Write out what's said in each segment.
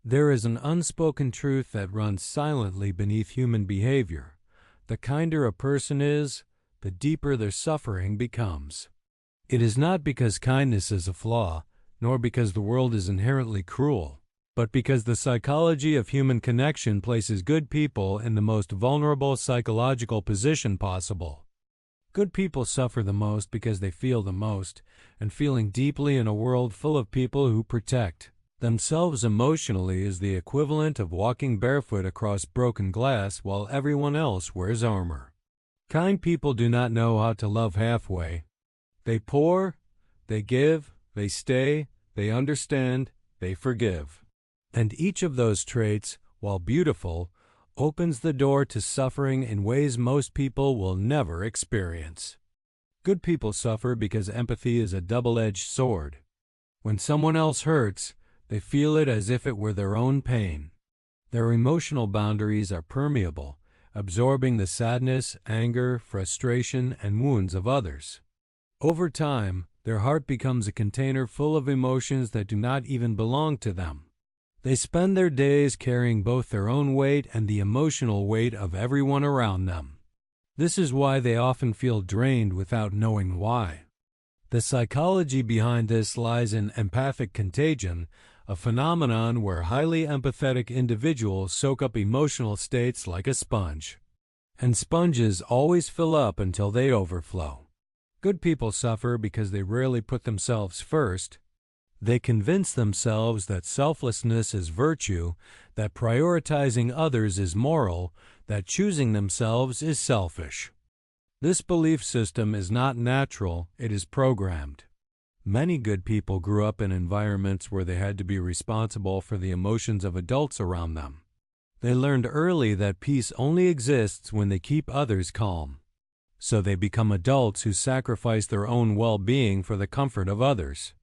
There is an unspoken truth that runs silently beneath human behavior. The kinder a person is, the deeper their suffering becomes. It is not because kindness is a flaw, nor because the world is inherently cruel, but because the psychology of human connection places good people in the most vulnerable psychological position possible. Good people suffer the most because they feel the most, and feeling deeply in a world full of people who protect themselves emotionally is the equivalent of walking barefoot across broken glass while everyone else wears armor. Kind people do not know how to love halfway. They pour, they give, they stay, they understand, they forgive. And each of those traits, while beautiful, opens the door to suffering in ways most people will never experience. Good people suffer because empathy is a double-edged sword. When someone else hurts, they feel it as if it were their own pain. Their emotional boundaries are permeable, absorbing the sadness, anger, frustration, and wounds of others. Over time, their heart becomes a container full of emotions that do not even belong to them. They spend their days carrying both their own weight and the emotional weight of everyone around them. This is why they often feel drained without knowing why. The psychology behind this lies in empathic contagion, a phenomenon where highly empathetic individuals soak up emotional states like a sponge. And sponges always fill up until they overflow. Good people suffer because they rarely put themselves first. They convince themselves that selflessness is virtue, that prioritizing others is moral, that choosing themselves is selfish. This belief system is not natural, it is programmed. Many good people grew up in environments where they had to be responsible for the emotions of adults around them. They learned early that peace only exists when they keep others calm. So they become adults who sacrifice their own well-being for the comfort of others.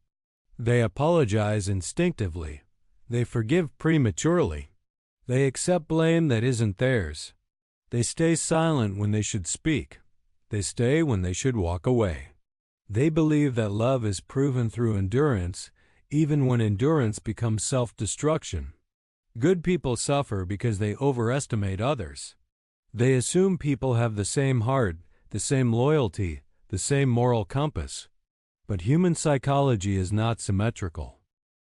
They apologize instinctively. They forgive prematurely. They accept blame that isn't theirs. They stay silent when they should speak. They stay when they should walk away. They believe that love is proven through endurance, even when endurance becomes self-destruction. Good people suffer because they overestimate others. They assume people have the same heart, the same loyalty, the same moral compass. But human psychology is not symmetrical.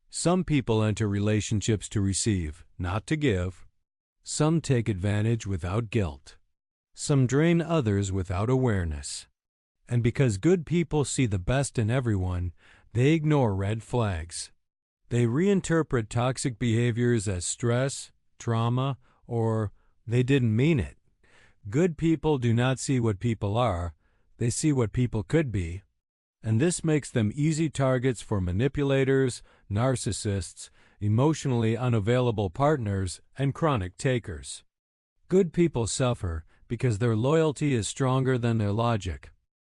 Some people enter relationships to receive, not to give. Some take advantage without guilt. Some drain others without awareness. And because good people see the best in everyone, they ignore red flags. They reinterpret toxic behaviors as stress, trauma, or they didn't mean it. Good people do not see what people are, they see what people could be. And this makes them easy targets for manipulators, narcissists, emotionally unavailable partners, and chronic takers. Good people suffer because their loyalty is stronger than their logic.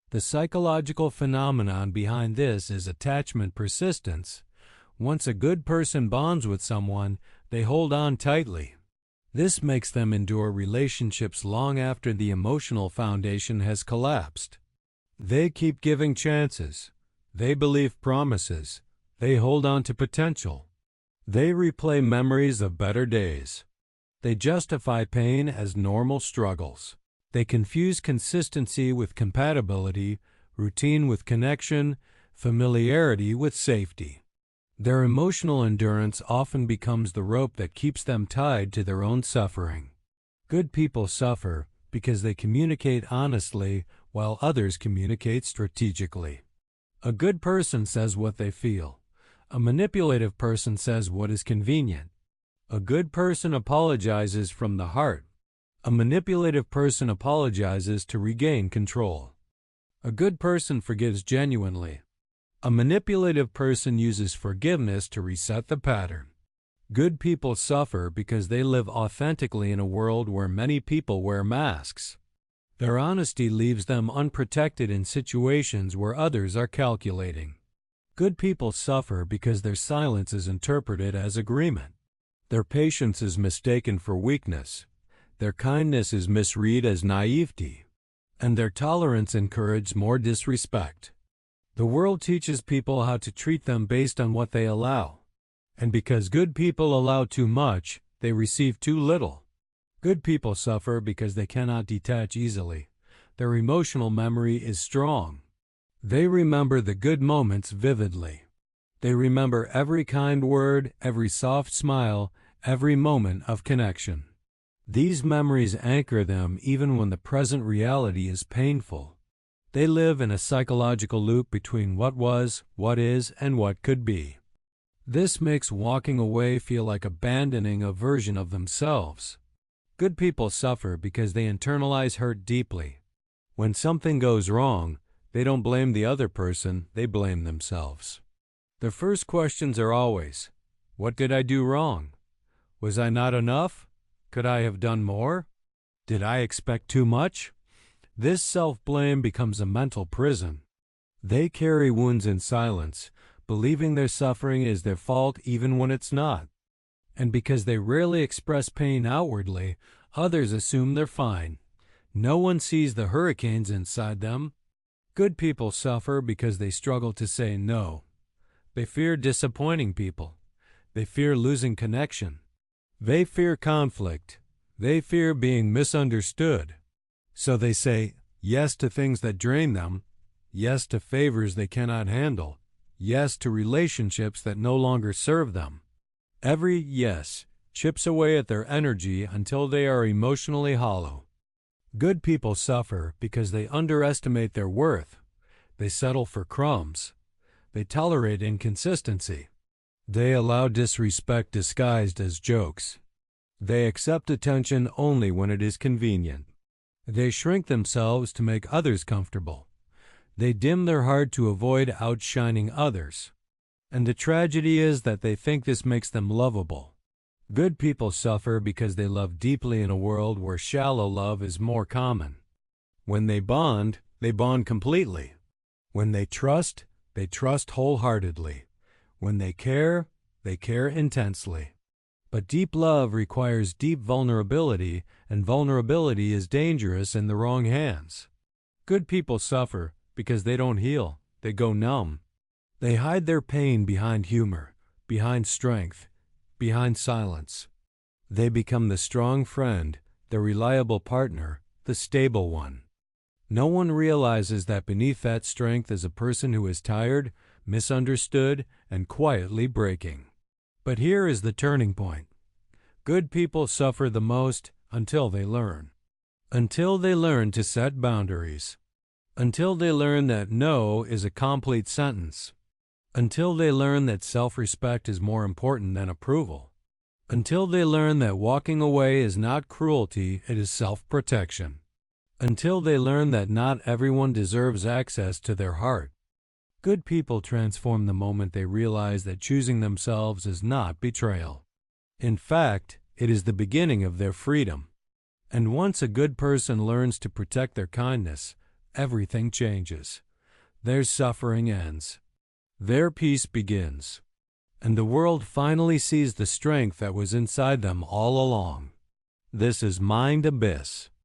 The psychological phenomenon behind this is attachment persistence. Once a good person bonds with someone, they hold on tightly. This makes them endure relationships long after the emotional foundation has collapsed. They keep giving chances. They believe promises. They hold on to potential. They replay memories of better days. They justify pain as normal struggles. They confuse consistency with compatibility, routine with connection, familiarity with safety. Their emotional endurance often becomes the rope that keeps them tied to their own suffering. Good people suffer because they communicate honestly while others communicate strategically. A good person says what they feel. A manipulative person says what is convenient. A good person apologizes from the heart. A manipulative person apologizes to regain control. A good person forgives genuinely. A manipulative person uses forgiveness to reset the pattern. Good people suffer because they live authentically in a world where many people wear masks. Their honesty leaves them unprotected in situations where others are calculating. Good people suffer because their silence is interpreted as agreement. Their patience is mistaken for weakness. Their kindness is misread as naivety. And their tolerance encourages more disrespect. The world teaches people how to treat them based on what they allow. And because good people allow too much, they receive too little. Good people suffer because they cannot detach easily. Their emotional memory is strong. They remember the good moments vividly. They remember every kind word, every soft smile, every moment of connection. These memories anchor them even when the present reality is painful. They live in a psychological loop between what was, what is, and what could be. This makes walking away feel like abandoning a version of themselves. Good people suffer because they internalize hurt deeply. When something goes wrong, they don't blame the other person, they blame themselves. Their first questions are always, what did I do wrong? Was I not enough? Could I have done more? Did I expect too much? This self-blame becomes a mental prison. They carry wounds in silence, believing their suffering is their fault even when it's not. And because they rarely express pain outwardly, others assume they're fine. No one sees the hurricanes inside them. Good people suffer because they struggle to say no. They fear disappointing people. They fear losing connection. They fear conflict. They fear being misunderstood. So they say yes to things that drain them, yes to favors they cannot handle, yes to relationships that no longer serve them. Every yes chips away at their energy until they are emotionally hollow. Good people suffer because they underestimate their worth. They settle for crumbs. They tolerate inconsistency. They allow disrespect disguised as jokes. They accept attention only when it is convenient. They shrink themselves to make others comfortable. They dim their heart to avoid outshining others. And the tragedy is that they think this makes them lovable. Good people suffer because they love deeply in a world where shallow love is more common. When they bond completely. When they trust wholeheartedly. When they care intensely. But deep love requires deep vulnerability, and vulnerability is dangerous in the wrong hands. Good people suffer because they don't heal, they go numb. They hide their pain behind humor, behind strength, behind silence. They become the strong friend, the reliable partner, the stable one. No one realizes that beneath that strength is a person who is tired, misunderstood, and quietly breaking. But here is the turning point. Good people suffer the most until they learn. Until they learn to set boundaries. Until they learn that no is a complete sentence. Until they learn that self-respect is more important than approval. Until they learn that walking away is not cruelty, it is self-protection. Until they learn that not everyone deserves access to their heart. Good people transform the moment they realize that choosing themselves is not betrayal. In fact, it is the beginning of their freedom. And once a good person learns to protect their kindness, everything changes. Their suffering ends. Their peace begins. And the world finally sees the strength that was inside them all along. This is Mind Abyss.